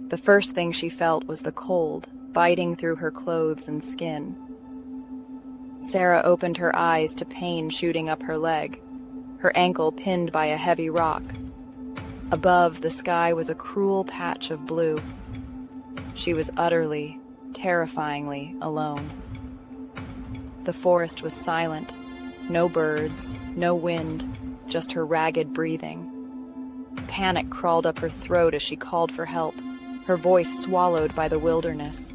The first thing she felt was the cold, biting through her clothes and skin. Sarah opened her eyes to pain shooting up her leg, her ankle pinned by a heavy rock. Above, the sky was a cruel patch of blue. She was utterly, terrifyingly alone. The forest was silent. No birds, no wind, just her ragged breathing. Panic crawled up her throat as she called for help, her voice swallowed by the wilderness.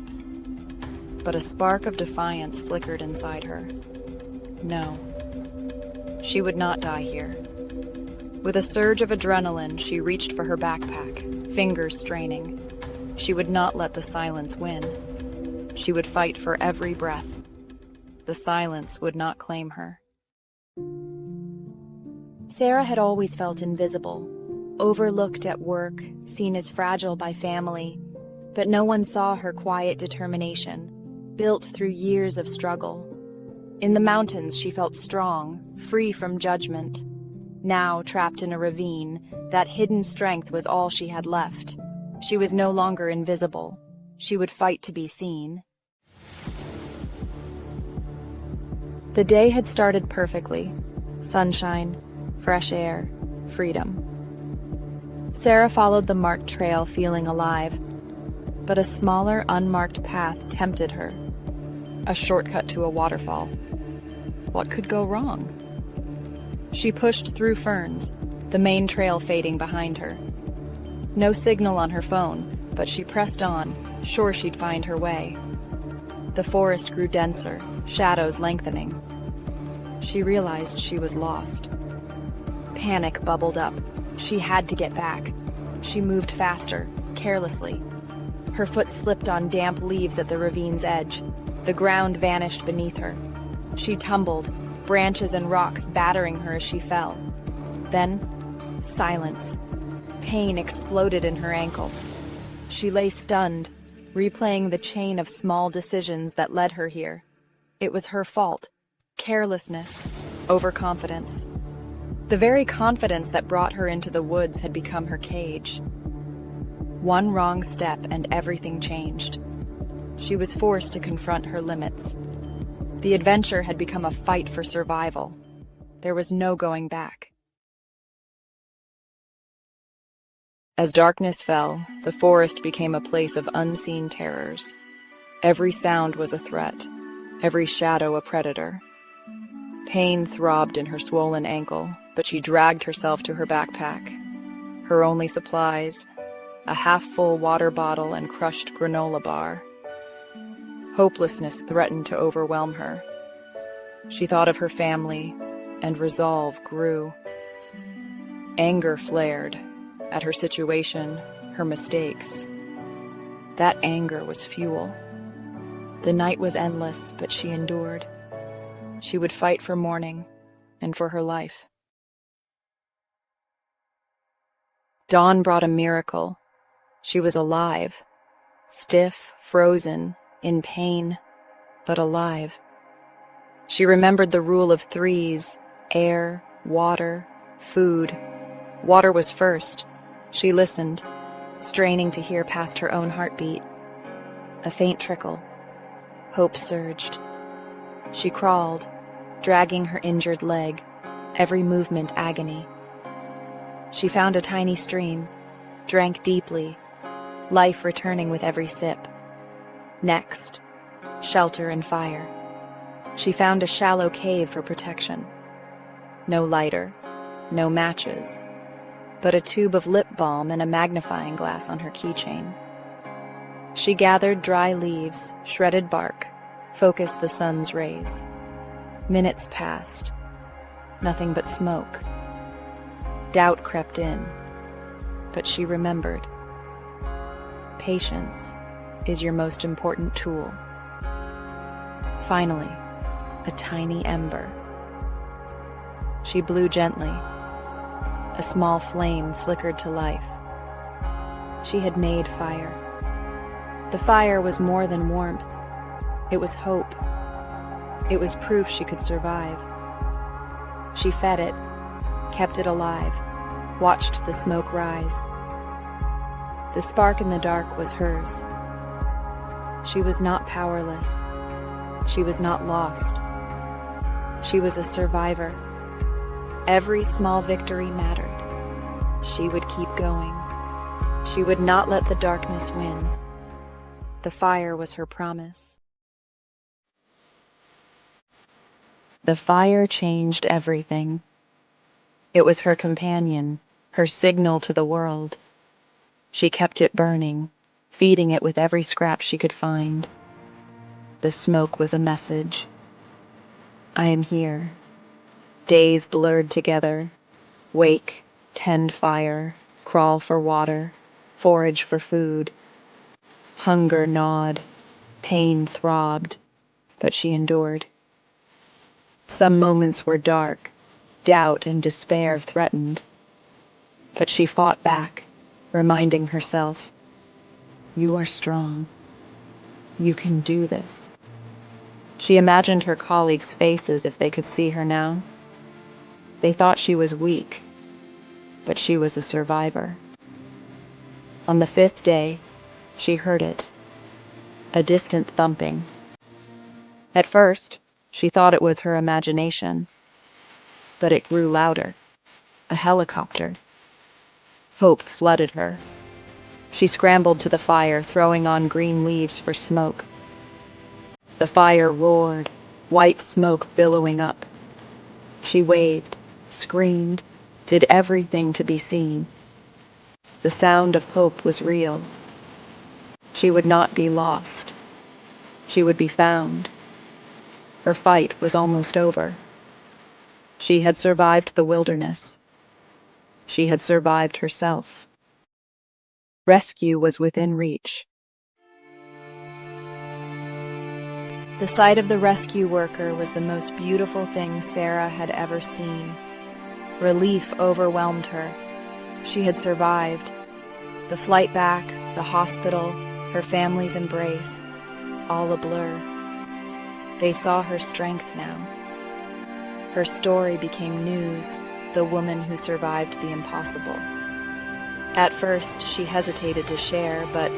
But a spark of defiance flickered inside her. No, she would not die here. With a surge of adrenaline, she reached for her backpack, fingers straining. She would not let the silence win. She would fight for every breath. The silence would not claim her. Sarah had always felt invisible, overlooked at work, seen as fragile by family, but no one saw her quiet determination, built through years of struggle. In the mountains, she felt strong, free from judgment. Now, trapped in a ravine, that hidden strength was all she had left. She was no longer invisible. She would fight to be seen. The day had started perfectly. Sunshine, fresh air, freedom. Sarah followed the marked trail, feeling alive, but a smaller, unmarked path tempted her. A shortcut to a waterfall. What could go wrong? She pushed through ferns, the main trail fading behind her. No signal on her phone, but she pressed on, sure she'd find her way. The forest grew denser, shadows lengthening. She realized she was lost. Panic bubbled up. She had to get back. She moved faster, carelessly. Her foot slipped on damp leaves at the ravine's edge. The ground vanished beneath her. She tumbled, branches and rocks battering her as she fell. Then, silence. Pain exploded in her ankle. She lay stunned, replaying the chain of small decisions that led her here. It was her fault. Carelessness, overconfidence. The very confidence that brought her into the woods had become her cage. One wrong step and everything changed. She was forced to confront her limits. The adventure had become a fight for survival. There was no going back. As darkness fell, the forest became a place of unseen terrors. Every sound was a threat, every shadow a predator. Pain throbbed in her swollen ankle, but she dragged herself to her backpack. Her only supplies, a half-full water bottle and crushed granola bar. Hopelessness threatened to overwhelm her. She thought of her family, and resolve grew. Anger flared at her situation, her mistakes. That anger was fuel. The night was endless, but she endured. She would fight for morning and for her life. Dawn brought a miracle. She was alive, stiff, frozen, in pain, but alive. She remembered the rule of threes: air, water, food. Water was first. She listened, straining to hear past her own heartbeat. A faint trickle. Hope surged. She crawled, dragging her injured leg, every movement agony. She found a tiny stream, drank deeply, life returning with every sip. Next, shelter and fire. She found a shallow cave for protection. No lighter, no matches, but a tube of lip balm and a magnifying glass on her keychain. She gathered dry leaves, shredded bark, focused the sun's rays. Minutes passed. Nothing but smoke. Doubt crept in, but she remembered. Patience is your most important tool. Finally, a tiny ember. She blew gently. A small flame flickered to life. She had made fire. The fire was more than warmth. It was hope. It was proof she could survive. She fed it, kept it alive, watched the smoke rise. The spark in the dark was hers. She was not powerless. She was not lost. She was a survivor. Every small victory mattered. She would keep going. She would not let the darkness win. The fire was her promise. The fire changed everything. It was her companion, her signal to the world. She kept it burning, feeding it with every scrap she could find. The smoke was a message. I am here. Days blurred together. Wake, tend fire, crawl for water, forage for food. Hunger gnawed, pain throbbed, but she endured. Some moments were dark, doubt and despair threatened. But she fought back, reminding herself, "You are strong. You can do this." She imagined her colleagues' faces if they could see her now. They thought she was weak, but she was a survivor. On the 5th day, she heard it, a distant thumping. At first, she thought it was her imagination, but it grew louder, a helicopter. Hope flooded her. She scrambled to the fire, throwing on green leaves for smoke. The fire roared, white smoke billowing up. She waved, screamed, did everything to be seen. The sound of hope was real. She would not be lost. She would be found. Her fight was almost over. She had survived the wilderness. She had survived herself. Rescue was within reach. The sight of the rescue worker was the most beautiful thing Sarah had ever seen. Relief overwhelmed her. She had survived. The flight back, the hospital, her family's embrace, all a blur. They saw her strength now. Her story became news, the woman who survived the impossible. At first, she hesitated to share, but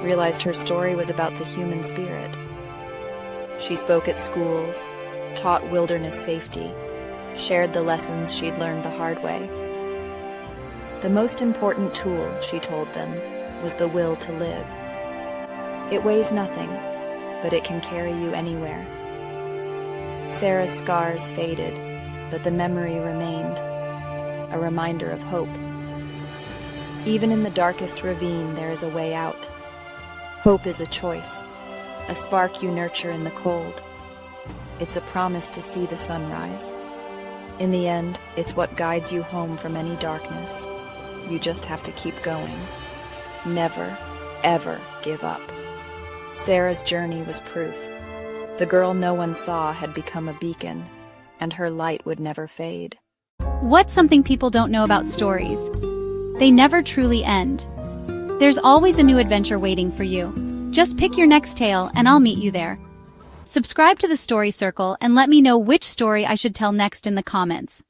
realized her story was about the human spirit. She spoke at schools, taught wilderness safety, shared the lessons she'd learned the hard way. The most important tool, she told them, was the will to live. It weighs nothing, but it can carry you anywhere. Sarah's scars faded, but the memory remained, a reminder of hope. Even in the darkest ravine, there is a way out. Hope is a choice, a spark you nurture in the cold. It's a promise to see the sunrise. In the end, it's what guides you home from any darkness. You just have to keep going. Never, ever give up. Sarah's journey was proof. The girl no one saw had become a beacon, and her light would never fade. What's something people don't know about stories? They never truly end. There's always a new adventure waiting for you. Just pick your next tale and I'll meet you there. Subscribe to the Story Circle and let me know which story I should tell next in the comments.